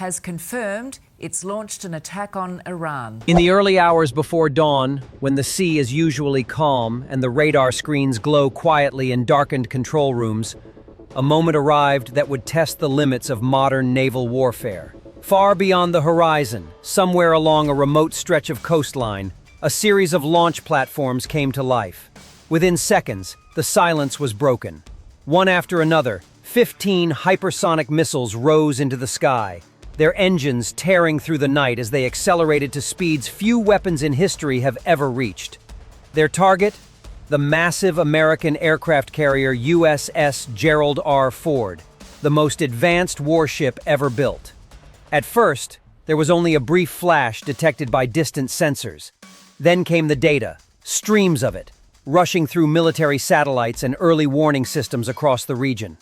has confirmed it's launched an attack on Iran. In the early hours before dawn, when the sea is usually calm and the radar screens glow quietly in darkened control rooms, a moment arrived that would test the limits of modern naval warfare. Far beyond the horizon, somewhere along a remote stretch of coastline, a series of launch platforms came to life. Within seconds, the silence was broken. One after another, 15 hypersonic missiles rose into the sky, their engines tearing through the night as they accelerated to speeds few weapons in history have ever reached. Their target? The massive American aircraft carrier USS Gerald R. Ford, the most advanced warship ever built. At first, there was only a brief flash detected by distant sensors. Then came the data, streams of it, rushing through military satellites and early warning systems across the region.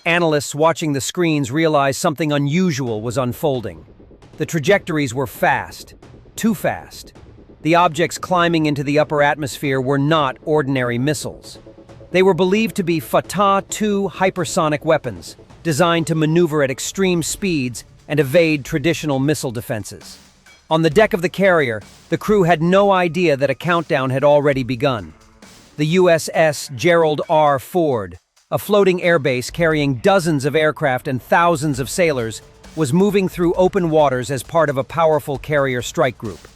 Analysts watching the screens realized something unusual was unfolding. The trajectories were fast, too fast. The objects climbing into the upper atmosphere were not ordinary missiles. They were believed to be Fatah-2 hypersonic weapons, designed to maneuver at extreme speeds and evade traditional missile defenses. On the deck of the carrier, the crew had no idea that a countdown had already begun. The USS Gerald R. Ford, a floating airbase carrying dozens of aircraft and thousands of sailors, was moving through open waters as part of a powerful carrier strike group.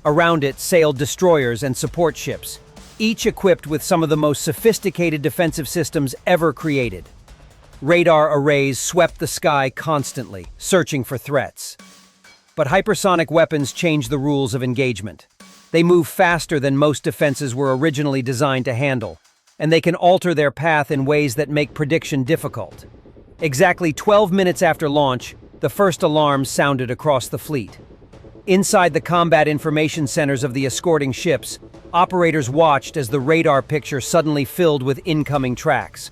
Around it sailed destroyers and support ships, each equipped with some of the most sophisticated defensive systems ever created. Radar arrays swept the sky constantly, searching for threats. But hypersonic weapons change the rules of engagement. They move faster than most defenses were originally designed to handle, and they can alter their path in ways that make prediction difficult. Exactly 12 minutes after launch, the first alarms sounded across the fleet. Inside the combat information centers of the escorting ships, operators watched as the radar picture suddenly filled with incoming tracks.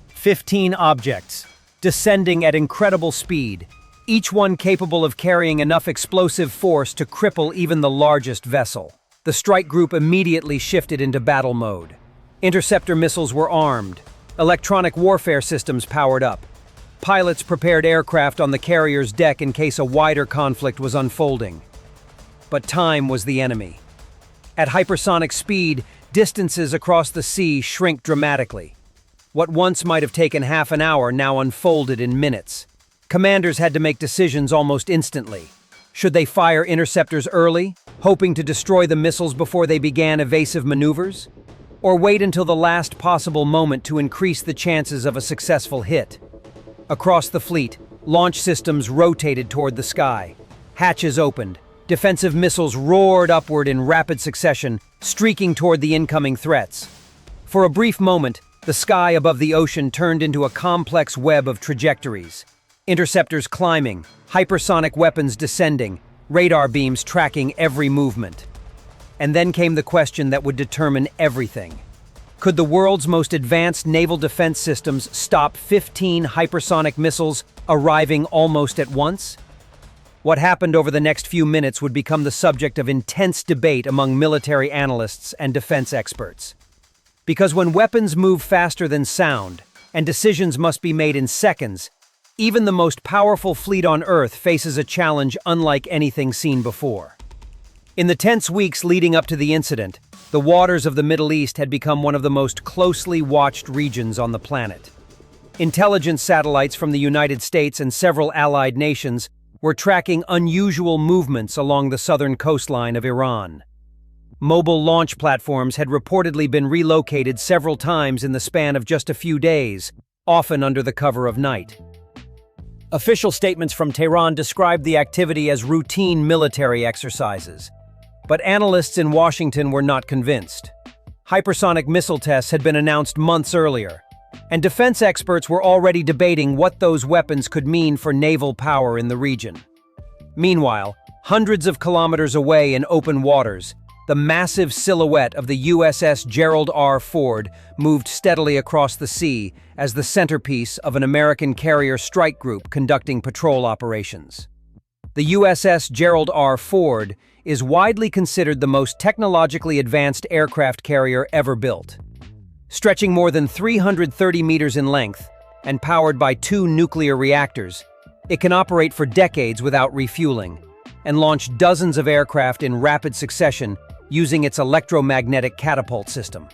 15 objects, descending at incredible speed, each one capable of carrying enough explosive force to cripple even the largest vessel. The strike group immediately shifted into battle mode. Interceptor missiles were armed, electronic warfare systems powered up. Pilots prepared aircraft on the carrier's deck in case a wider conflict was unfolding. But time was the enemy. At hypersonic speed, distances across the sea shrink dramatically. What once might have taken half an hour now unfolded in minutes. Commanders had to make decisions almost instantly. Should they fire interceptors early, hoping to destroy the missiles before they began evasive maneuvers? Or wait until the last possible moment to increase the chances of a successful hit? Across the fleet, launch systems rotated toward the sky. Hatches opened. Defensive missiles roared upward in rapid succession, streaking toward the incoming threats. For a brief moment, the sky above the ocean turned into a complex web of trajectories. Interceptors climbing, hypersonic weapons descending, radar beams tracking every movement. And then came the question that would determine everything. Could the world's most advanced naval defense systems stop 15 hypersonic missiles arriving almost at once? What happened over the next few minutes would become the subject of intense debate among military analysts and defense experts. Because when weapons move faster than sound, and decisions must be made in seconds, even the most powerful fleet on Earth faces a challenge unlike anything seen before. In the tense weeks leading up to the incident, the waters of the Middle East had become one of the most closely watched regions on the planet. Intelligence satellites from the United States and several allied nations were tracking unusual movements along the southern coastline of Iran. Mobile launch platforms had reportedly been relocated several times in the span of just a few days, often under the cover of night. Official statements from Tehran described the activity as routine military exercises. But analysts in Washington were not convinced. Hypersonic missile tests had been announced months earlier, and defense experts were already debating what those weapons could mean for naval power in the region. Meanwhile, hundreds of kilometers away in open waters, the massive silhouette of the USS Gerald R. Ford moved steadily across the sea as the centerpiece of an American carrier strike group conducting patrol operations. The USS Gerald R. Ford is widely considered the most technologically advanced aircraft carrier ever built. Stretching more than 330 meters in length and powered by 2 nuclear reactors, It can operate for decades without refueling and launch dozens of aircraft in rapid succession using its electromagnetic catapult system.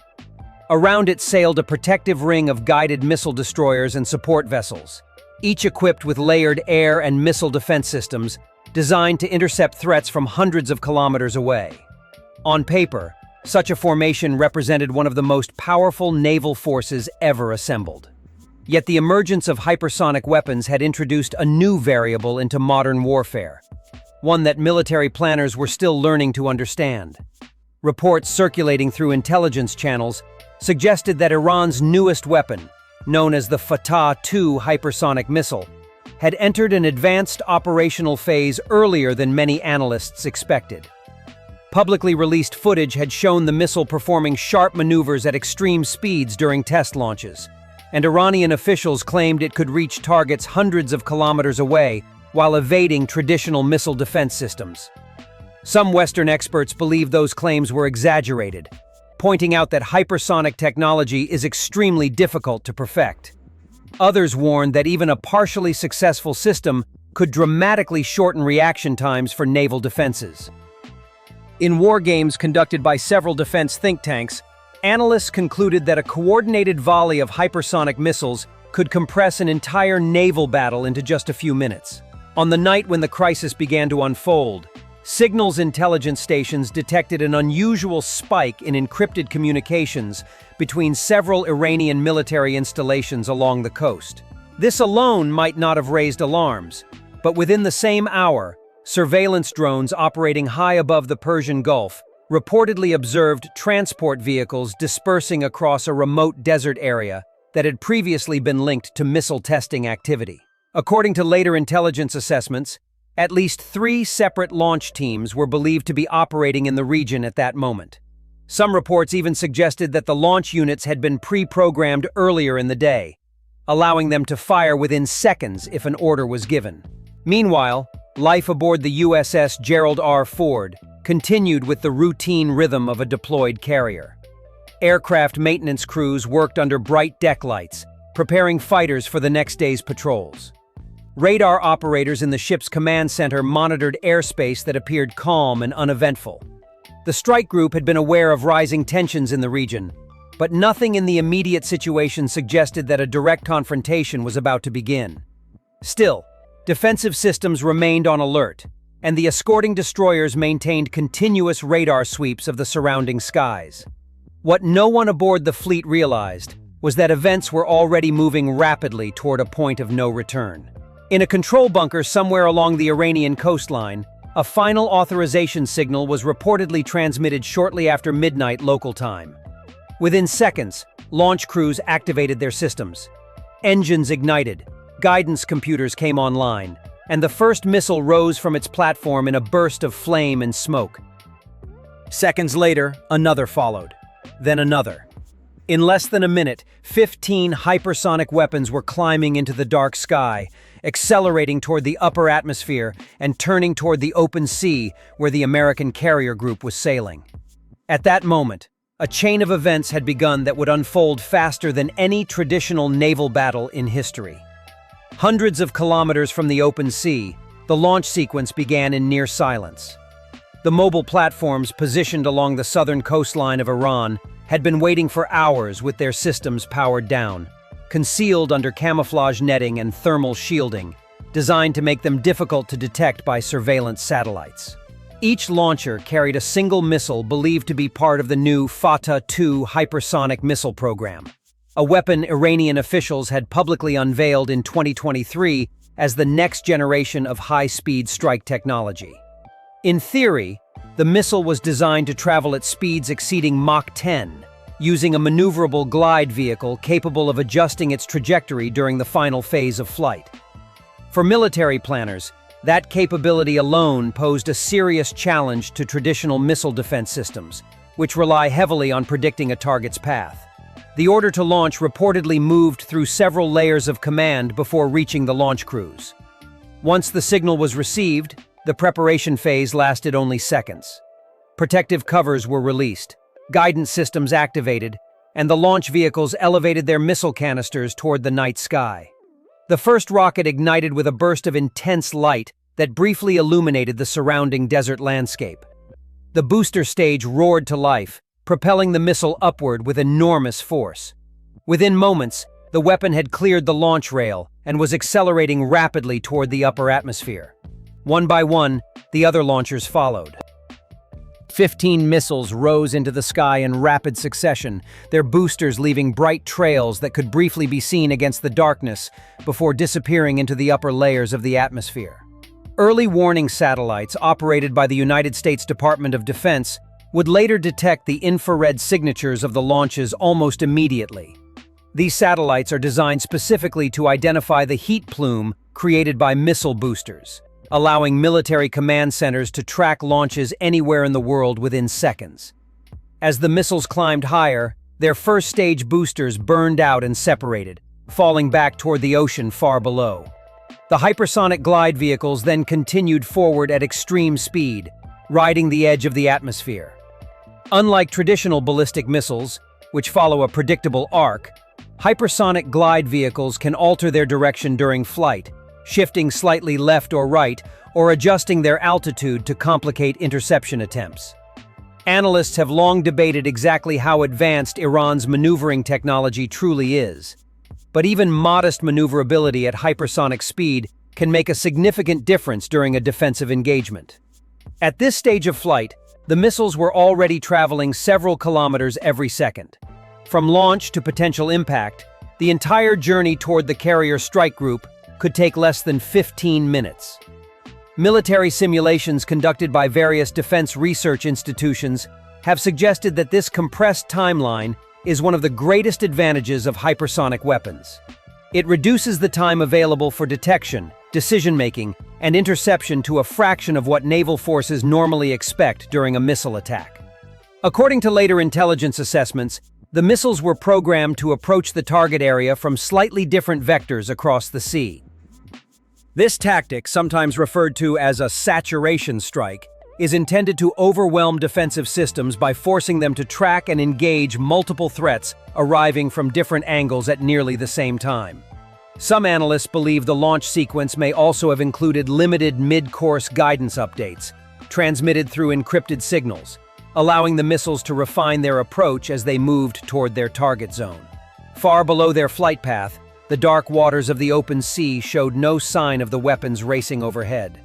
Around it sailed a protective ring of guided missile destroyers and support vessels, each equipped with layered air and missile defense systems designed to intercept threats from hundreds of kilometers away. On paper, such a formation represented one of the most powerful naval forces ever assembled. Yet the emergence of hypersonic weapons had introduced a new variable into modern warfare, one that military planners were still learning to understand. Reports circulating through intelligence channels suggested that Iran's newest weapon, known as the Fatah-2 hypersonic missile, had entered an advanced operational phase earlier than many analysts expected. Publicly released footage had shown the missile performing sharp maneuvers at extreme speeds during test launches, and Iranian officials claimed it could reach targets hundreds of kilometers away while evading traditional missile defense systems. Some Western experts believe those claims were exaggerated, pointing out that hypersonic technology is extremely difficult to perfect. Others warned that even a partially successful system could dramatically shorten reaction times for naval defenses. In war games conducted by several defense think tanks, analysts concluded that a coordinated volley of hypersonic missiles could compress an entire naval battle into just a few minutes. On the night when the crisis began to unfold, signals intelligence stations detected an unusual spike in encrypted communications between several Iranian military installations along the coast. This alone might not have raised alarms, but within the same hour, surveillance drones operating high above the Persian Gulf reportedly observed transport vehicles dispersing across a remote desert area that had previously been linked to missile testing activity. According to later intelligence assessments, at least 3 separate launch teams were believed to be operating in the region at that moment. Some reports even suggested that the launch units had been pre-programmed earlier in the day, allowing them to fire within seconds if an order was given. Meanwhile, life aboard the USS Gerald R continued with the routine rhythm of a deployed carrier. Aircraft maintenance crews worked under bright deck lights, preparing fighters for the next day's patrols. Radar operators in the ship's command center monitored airspace that appeared calm and uneventful. The strike group had been aware of rising tensions in the region, but nothing in the immediate situation suggested that a direct confrontation was about to begin. Still, defensive systems remained on alert, and the escorting destroyers maintained continuous radar sweeps of the surrounding skies. What no one aboard the fleet realized was that events were already moving rapidly toward a point of no return. In a control bunker somewhere along the Iranian coastline, a final authorization signal was reportedly transmitted shortly after midnight local time. Within seconds, launch crews activated their systems. Engines ignited, guidance computers came online, and the first missile rose from its platform in a burst of flame and smoke. Seconds later, another followed, then another. In less than a minute, 15 hypersonic weapons were climbing into the dark sky, accelerating toward the upper atmosphere and turning toward the open sea where the American carrier group was sailing. At that moment, a chain of events had begun that would unfold faster than any traditional naval battle in history. Hundreds of kilometers from the open sea, the launch sequence began in near silence. The mobile platforms positioned along the southern coastline of Iran had been waiting for hours with their systems powered down, concealed under camouflage netting and thermal shielding, designed to make them difficult to detect by surveillance satellites. Each launcher carried a single missile believed to be part of the new Fatah-2 hypersonic missile program, a weapon Iranian officials had publicly unveiled in 2023 as the next generation of high-speed strike technology. In theory, the missile was designed to travel at speeds exceeding Mach 10, using a maneuverable glide vehicle capable of adjusting its trajectory during the final phase of flight. For military planners, that capability alone posed a serious challenge to traditional missile defense systems, which rely heavily on predicting a target's path. The order to launch reportedly moved through several layers of command before reaching the launch crews. Once the signal was received, the preparation phase lasted only seconds. Protective covers were released, guidance systems activated, and the launch vehicles elevated their missile canisters toward the night sky. The first rocket ignited with a burst of intense light that briefly illuminated the surrounding desert landscape. The booster stage roared to life, propelling the missile upward with enormous force. Within moments, the weapon had cleared the launch rail and was accelerating rapidly toward the upper atmosphere. One by one, the other launchers followed. 15 missiles rose into the sky in rapid succession, their boosters leaving bright trails that could briefly be seen against the darkness before disappearing into the upper layers of the atmosphere. Early warning satellites operated by the United States Department of Defense would later detect the infrared signatures of the launches almost immediately. These satellites are designed specifically to identify the heat plume created by missile boosters, allowing military command centers to track launches anywhere in the world within seconds. As the missiles climbed higher, their first-stage boosters burned out and separated, falling back toward the ocean far below. The hypersonic glide vehicles then continued forward at extreme speed, riding the edge of the atmosphere. Unlike traditional ballistic missiles, which follow a predictable arc, hypersonic glide vehicles can alter their direction during flight, shifting slightly left or right, or adjusting their altitude to complicate interception attempts. Analysts have long debated exactly how advanced Iran's maneuvering technology truly is. But even modest maneuverability at hypersonic speed can make a significant difference during a defensive engagement. At this stage of flight, the missiles were already traveling several kilometers every second. From launch to potential impact, the entire journey toward the carrier strike group could take less than 15 minutes. Military simulations conducted by various defense research institutions have suggested that this compressed timeline is one of the greatest advantages of hypersonic weapons. It reduces the time available for detection, decision-making, and interception to a fraction of what naval forces normally expect during a missile attack. According to later intelligence assessments, the missiles were programmed to approach the target area from slightly different vectors across the sea. This tactic, sometimes referred to as a saturation strike, is intended to overwhelm defensive systems by forcing them to track and engage multiple threats arriving from different angles at nearly the same time. Some analysts believe the launch sequence may also have included limited mid-course guidance updates, transmitted through encrypted signals, allowing the missiles to refine their approach as they moved toward their target zone. Far below their flight path, the dark waters of the open sea showed no sign of the weapons racing overhead.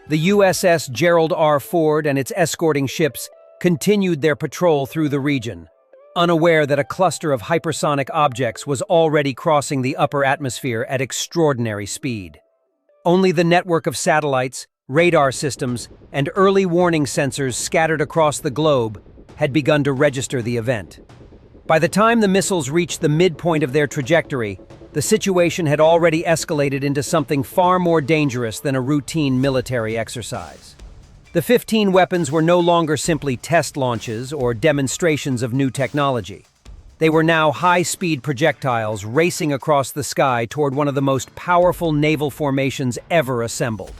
The USS Gerald R and its escorting ships continued their patrol through the region, unaware that a cluster of hypersonic objects was already crossing the upper atmosphere at extraordinary speed. Only the network of satellites, radar systems, and early warning sensors scattered across the globe had begun to register the event. By the time the missiles reached the midpoint of their trajectory, the situation had already escalated into something far more dangerous than a routine military exercise. The 15 weapons were no longer simply test launches or demonstrations of new technology. They were now high-speed projectiles racing across the sky toward one of the most powerful naval formations ever assembled.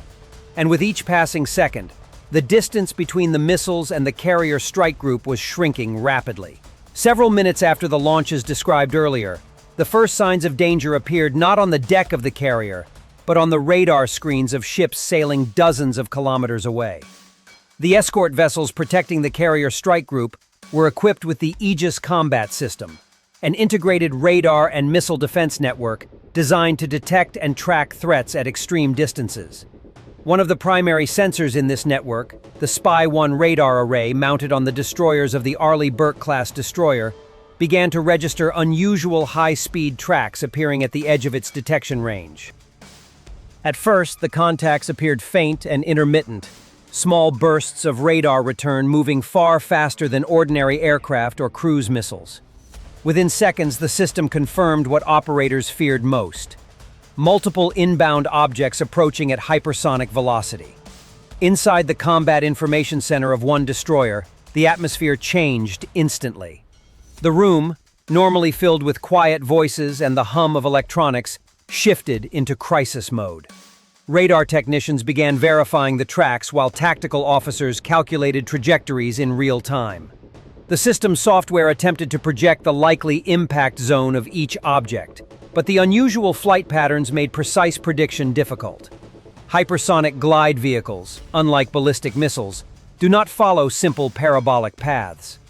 And with each passing second, the distance between the missiles and the carrier strike group was shrinking rapidly. Several minutes after the launches described earlier, the first signs of danger appeared not on the deck of the carrier, but on the radar screens of ships sailing dozens of kilometers away. The escort vessels protecting the carrier strike group were equipped with the Aegis combat system, an integrated radar and missile defense network designed to detect and track threats at extreme distances. One of the primary sensors in this network, the Spy-1 radar array mounted on the destroyers of the Arleigh Burke-class destroyer, began to register unusual high-speed tracks appearing at the edge of its detection range. At first, the contacts appeared faint and intermittent, small bursts of radar return moving far faster than ordinary aircraft or cruise missiles. Within seconds, the system confirmed what operators feared most: multiple inbound objects approaching at hypersonic velocity. Inside the Combat Information Center of one destroyer, the atmosphere changed instantly. The room, normally filled with quiet voices and the hum of electronics, shifted into crisis mode. Radar technicians began verifying the tracks while tactical officers calculated trajectories in real time. The system's software attempted to project the likely impact zone of each object, but the unusual flight patterns made precise prediction difficult. Hypersonic glide vehicles, unlike ballistic missiles, do not follow simple parabolic paths.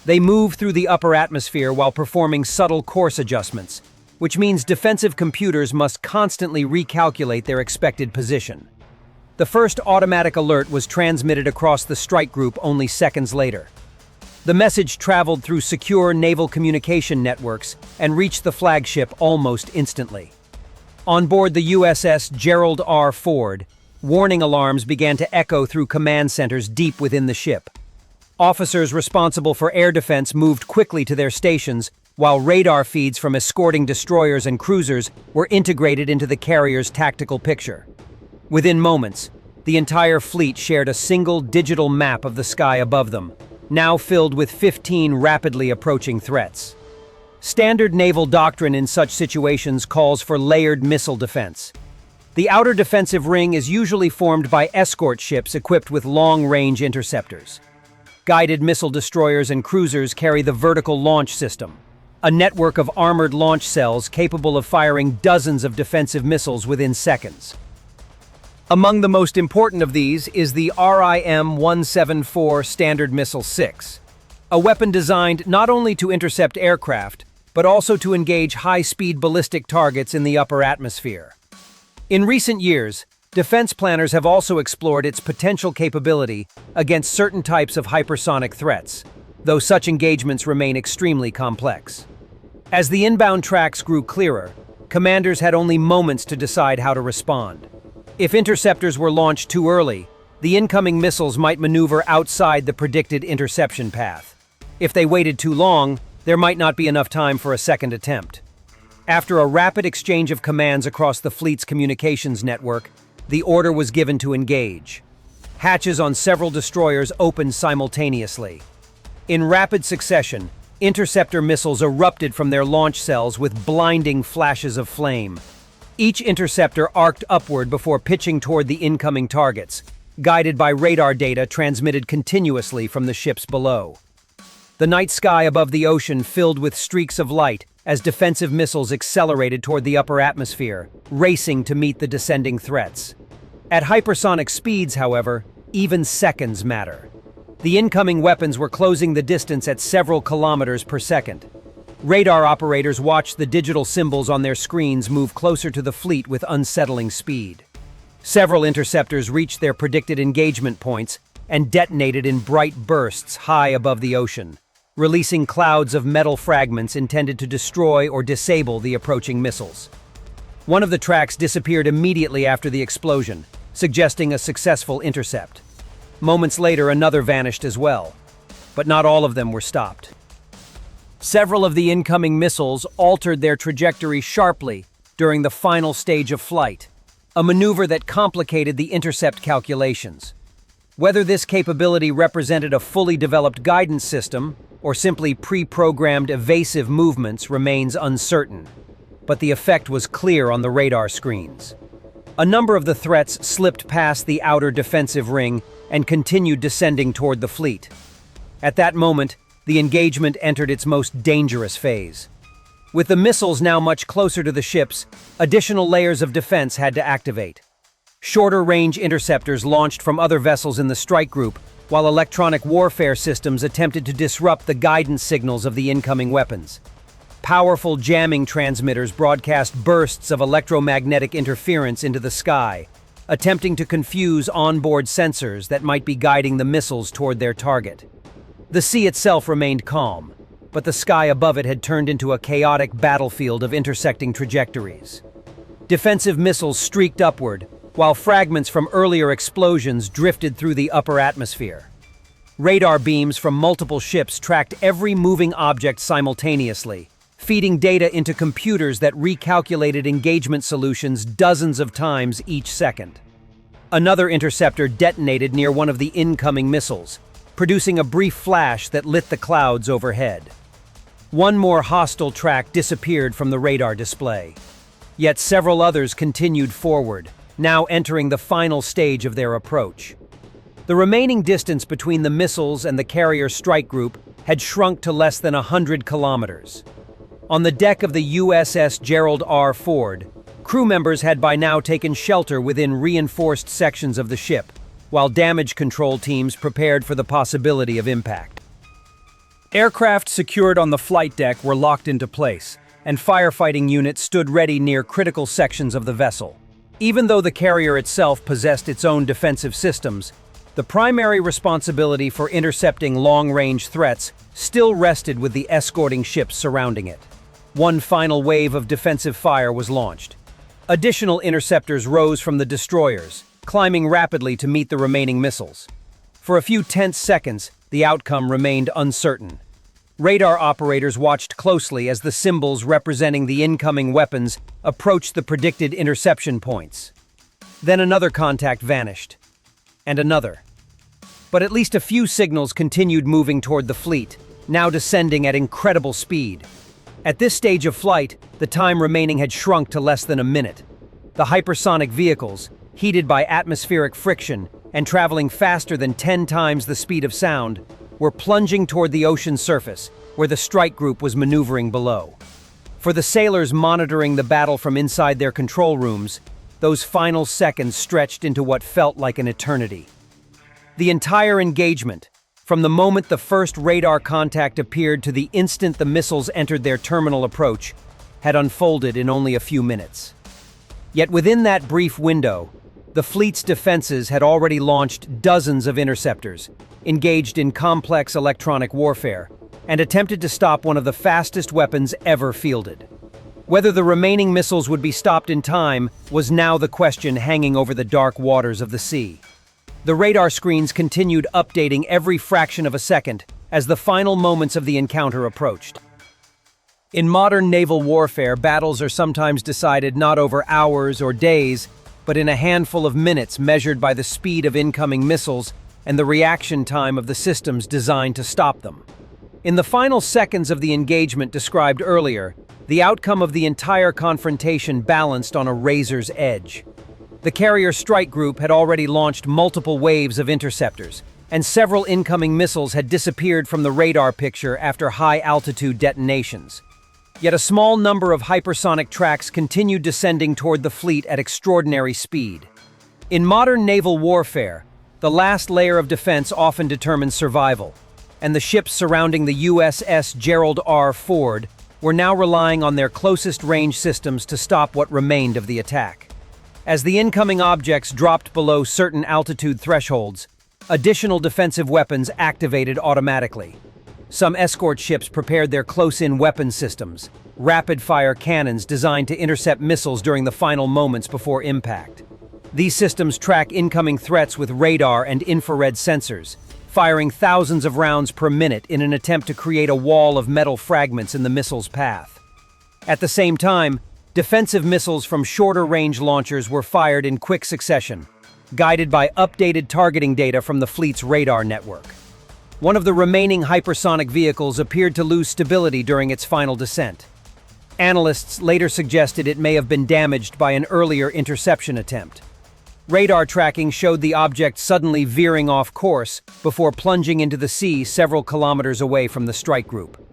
They move through the upper atmosphere while performing subtle course adjustments, which means defensive computers must constantly recalculate their expected position. The first automatic alert was transmitted across the strike group only seconds later. The message traveled through secure naval communication networks and reached the flagship almost instantly. On board the USS Gerald R. warning alarms began to echo through command centers deep within the ship. Officers responsible for air defense moved quickly to their stations, while radar feeds from escorting destroyers and cruisers were integrated into the carrier's tactical picture. Within moments, the entire fleet shared a single digital map of the sky above them, now filled with 15 rapidly approaching threats. Standard naval doctrine in such situations calls for layered missile defense. The outer defensive ring is usually formed by escort ships equipped with long-range interceptors. Guided missile destroyers and cruisers carry the vertical launch system, a network of armored launch cells capable of firing dozens of defensive missiles within seconds. Among the most important of these is the RIM-174 Standard Missile 6, a weapon designed not only to intercept aircraft, but also to engage high-speed ballistic targets in the upper atmosphere. In recent years, defense planners have also explored its potential capability against certain types of hypersonic threats, though such engagements remain extremely complex. As the inbound tracks grew clearer, commanders had only moments to decide how to respond. If interceptors were launched too early, the incoming missiles might maneuver outside the predicted interception path. If they waited too long, there might not be enough time for a second attempt. After a rapid exchange of commands across the fleet's communications network, the order was given to engage. Hatches on several destroyers opened simultaneously. In rapid succession, interceptor missiles erupted from their launch cells with blinding flashes of flame. Each interceptor arced upward before pitching toward the incoming targets, guided by radar data transmitted continuously from the ships below. The night sky above the ocean filled with streaks of light as defensive missiles accelerated toward the upper atmosphere, racing to meet the descending threats. At hypersonic speeds, however, even seconds matter. The incoming weapons were closing the distance at several kilometers per second. Radar operators watched the digital symbols on their screens move closer to the fleet with unsettling speed. Several interceptors reached their predicted engagement points and detonated in bright bursts high above the ocean, releasing clouds of metal fragments intended to destroy or disable the approaching missiles. One of the tracks disappeared immediately after the explosion, suggesting a successful intercept. Moments later, another vanished as well, but not all of them were stopped. Several of the incoming missiles altered their trajectory sharply during the final stage of flight, a maneuver that complicated the intercept calculations. Whether this capability represented a fully developed guidance system or simply pre-programmed evasive movements remains uncertain, but the effect was clear on the radar screens. A number of the threats slipped past the outer defensive ring and continued descending toward the fleet. At that moment, the engagement entered its most dangerous phase. With the missiles now much closer to the ships, additional layers of defense had to activate. Shorter-range interceptors launched from other vessels in the strike group, while electronic warfare systems attempted to disrupt the guidance signals of the incoming weapons. Powerful jamming transmitters broadcast bursts of electromagnetic interference into the sky, attempting to confuse onboard sensors that might be guiding the missiles toward their target. The sea itself remained calm, but the sky above it had turned into a chaotic battlefield of intersecting trajectories. Defensive missiles streaked upward, while fragments from earlier explosions drifted through the upper atmosphere. Radar beams from multiple ships tracked every moving object simultaneously, feeding data into computers that recalculated engagement solutions dozens of times each second. Another interceptor detonated near one of the incoming missiles, producing a brief flash that lit the clouds overhead. One more hostile track disappeared from the radar display. Yet several others continued forward, now entering the final stage of their approach. The remaining distance between the missiles and the carrier strike group had shrunk to less than 100 kilometers. On the deck of the USS Gerald R. crew members had by now taken shelter within reinforced sections of the ship, while damage control teams prepared for the possibility of impact. Aircraft secured on the flight deck were locked into place, and firefighting units stood ready near critical sections of the vessel. Even though the carrier itself possessed its own defensive systems, the primary responsibility for intercepting long-range threats still rested with the escorting ships surrounding it. One final wave of defensive fire was launched. Additional interceptors rose from the destroyers, climbing rapidly to meet the remaining missiles. For a few tense seconds, the outcome remained uncertain. Radar operators watched closely as the symbols representing the incoming weapons approached the predicted interception points. Then another contact vanished, and another. But at least a few signals continued moving toward the fleet, now descending at incredible speed. At this stage of flight, the time remaining had shrunk to less than a minute. The hypersonic vehicles, heated by atmospheric friction and traveling faster than 10 times the speed of sound, were plunging toward the ocean's surface, where the strike group was maneuvering below. For the sailors monitoring the battle from inside their control rooms, those final seconds stretched into what felt like an eternity. The entire engagement, from the moment the first radar contact appeared to the instant the missiles entered their terminal approach, had unfolded in only a few minutes. Yet within that brief window, the fleet's defenses had already launched dozens of interceptors, engaged in complex electronic warfare, and attempted to stop one of the fastest weapons ever fielded. Whether the remaining missiles would be stopped in time was now the question hanging over the dark waters of the sea. The radar screens continued updating every fraction of a second as the final moments of the encounter approached. In modern naval warfare, battles are sometimes decided not over hours or days, but in a handful of minutes measured by the speed of incoming missiles and the reaction time of the systems designed to stop them. In the final seconds of the engagement described earlier, the outcome of the entire confrontation balanced on a razor's edge. The carrier strike group had already launched multiple waves of interceptors, and several incoming missiles had disappeared from the radar picture after high-altitude detonations. Yet a small number of hypersonic tracks continued descending toward the fleet at extraordinary speed. In modern naval warfare, the last layer of defense often determines survival, and the ships surrounding the USS Gerald R. were now relying on their closest range systems to stop what remained of the attack. As the incoming objects dropped below certain altitude thresholds, additional defensive weapons activated automatically. Some escort ships prepared their close-in weapon systems, rapid-fire cannons designed to intercept missiles during the final moments before impact. These systems track incoming threats with radar and infrared sensors, firing thousands of rounds per minute in an attempt to create a wall of metal fragments in the missile's path. At the same time, defensive missiles from shorter-range launchers were fired in quick succession, guided by updated targeting data from the fleet's radar network. One of the remaining hypersonic vehicles appeared to lose stability during its final descent. Analysts later suggested it may have been damaged by an earlier interception attempt. Radar tracking showed the object suddenly veering off course before plunging into the sea several kilometers away from the strike group.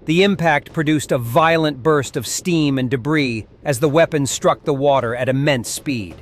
The impact produced a violent burst of steam and debris as the weapon struck the water at immense speed.